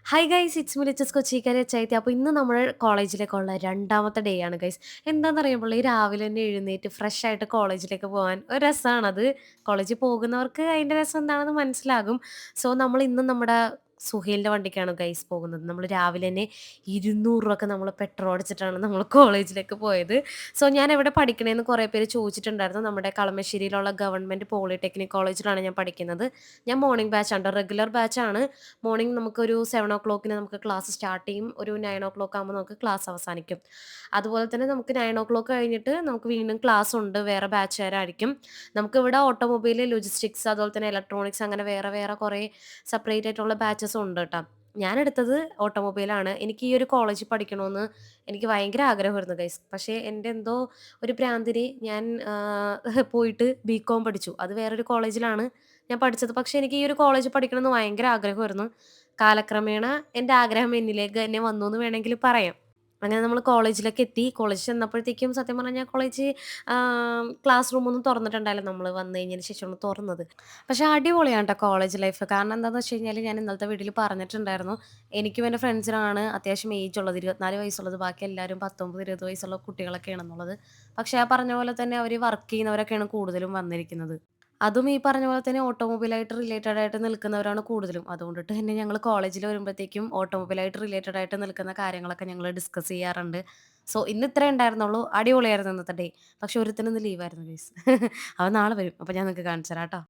Hi guys it's me Riches കൊച്ചിക്കാരി അച്ചായത്തി. അപ്പോൾ ഇന്ന് നമ്മൾ കോളേജിലേക്കുള്ള രണ്ടാമത്തെ ഡേ ആണ് ഗൈസ്. എന്താണെന്നറിയുമ്പോൾ ഈ രാവിലെ തന്നെ എഴുന്നേറ്റ് ഫ്രഷ് ആയിട്ട് കോളേജിലേക്ക് പോകാൻ ഒരു രസമാണത്. കോളേജിൽ പോകുന്നവർക്ക് അതിൻ്റെ രസം എന്താണെന്ന് മനസ്സിലാകും. സോ നമ്മൾ ഇന്ന് നമ്മുടെ സുഹേലിൻ്റെ വണ്ടിക്കാണ് ഗൈസ് പോകുന്നത്. നമ്മൾ രാവിലെ തന്നെ 200 രൂപ നമ്മൾ പെട്രോൾ അടിച്ചിട്ടാണ് നമ്മൾ കോളേജിലേക്ക് പോയത്. സോ ഞാൻ എവിടെ പഠിക്കണേന്ന് കുറേ പേര് ചോദിച്ചിട്ടുണ്ടായിരുന്നു. നമ്മുടെ കളമശ്ശേരിയിലുള്ള ഗവൺമെൻറ് പോളിടെക്നിക് കോളേജിലാണ് ഞാൻ പഠിക്കുന്നത്. ഞാൻ മോർണിംഗ് ബാച്ചാണ്, റെഗുലർ ബാച്ചാണ്. മോർണിംഗ് നമുക്കൊരു 7:00 നമുക്ക് ക്ലാസ് സ്റ്റാർട്ട് ചെയ്യും. ഒരു 9:00 ആകുമ്പോൾ നമുക്ക് ക്ലാസ് അവസാനിക്കും. അതുപോലെ തന്നെ നമുക്ക് 9:00 കഴിഞ്ഞിട്ട് നമുക്ക് വീണ്ടും ക്ലാസ് ഉണ്ട്. വേറെ ബാച്ചുകാരായിരിക്കും. നമുക്കിവിടെ ഓട്ടോമൊബൈൽ, ലോജിസ്റ്റിക്സ്, അതുപോലെ തന്നെ ഇലക്ട്രോണിക്സ് അങ്ങനെ വേറെ വേറെ കുറേ സെപ്പറേറ്റ് ആയിട്ടുള്ള ബാച്ചസും ഉണ്ട് ട്ടോ. ഞാനെടുത്തത് ഓട്ടോമൊബൈലാണ്. എനിക്ക് ഈ ഒരു കോളേജിൽ പഠിക്കണമെന്ന് എനിക്ക് ഭയങ്കര ആഗ്രഹമായിരുന്നു ഗൈസ്. പക്ഷേ എൻ്റെ എന്തോ ഒരു ഭ്രാന്തിന് ഞാൻ പോയിട്ട് ബികോം പഠിച്ചു. അത് വേറൊരു കോളേജിലാണ് ഞാൻ പഠിച്ചത്. പക്ഷേ എനിക്ക് ഈ ഒരു കോളേജിൽ പഠിക്കണമെന്ന് ഭയങ്കര ആഗ്രഹമായിരുന്നു. കാലക്രമേണ എൻ്റെ ആഗ്രഹം എന്നിലേക്ക് തന്നെ വന്നുന്ന് വേണമെങ്കിൽ പറയാം. അങ്ങനെ നമ്മൾ കോളേജിലേക്ക് എത്തി. കോളേജിൽ ചെന്നപ്പോഴത്തേക്കും സത്യം പറഞ്ഞാൽ കോളേജ് ക്ലാസ് റൂമൊന്നും തുറന്നിട്ടുണ്ടായില്ല. നമ്മൾ വന്നു കഴിഞ്ഞതിന് ശേഷമാണ് തുറന്നത്. പക്ഷേ അടിപൊളിയാണ് ട്ടോ കോളേജ് ലൈഫ്. കാരണം എന്താണെന്ന് വെച്ച് കഴിഞ്ഞാൽ ഞാൻ ഇന്നലത്തെ വീഡിയോയിൽ പറഞ്ഞിട്ടുണ്ടായിരുന്നു. എനിക്കും എൻ്റെ ഫ്രണ്ട്സിനാണ് അത്യാവശ്യം ഏജ് ഉള്ളത്. 24 വയസ്സുള്ളത്. ബാക്കി എല്ലാവരും 19, 20 വയസ്സുള്ള കുട്ടികളൊക്കെയാണെന്നുള്ളത്. പക്ഷേ ആ പറഞ്ഞ പോലെ തന്നെ അവർ വർക്ക് ചെയ്യുന്നവരൊക്കെയാണ് കൂടുതലും വന്നിരിക്കുന്നത്. അതും ഈ പറഞ്ഞ പോലെ തന്നെ ഓട്ടോമൊബൈലായിട്ട് റിലേറ്റഡ് ആയിട്ട് നിൽക്കുന്നവരാണ് കൂടുതലും. അതുകൊണ്ടിട്ട് തന്നെ ഞങ്ങൾ കോളേജിൽ വരുമ്പോഴത്തേക്കും ഓട്ടോമൊബൈലായിട്ട് റിലേറ്റഡ് ആയിട്ട് നിൽക്കുന്ന കാര്യങ്ങളൊക്കെ ഞങ്ങൾ ഡിസ്കസ് ചെയ്യാറുണ്ട്. സോ ഇന്ന് ഇത്രേ ഉണ്ടായിരുന്നുള്ളൂ. അടിപൊളിയായിരുന്നു ഇന്നത്തെ ഡേ. പക്ഷെ ഒരുത്തനിന്ന് ലീവായിരുന്നു ഗയ്സ്. അവൻ നാളെ വരും. അപ്പൊ ഞാൻ നിങ്ങക്ക് കാണിച്ചു തരാം ട്ടോ.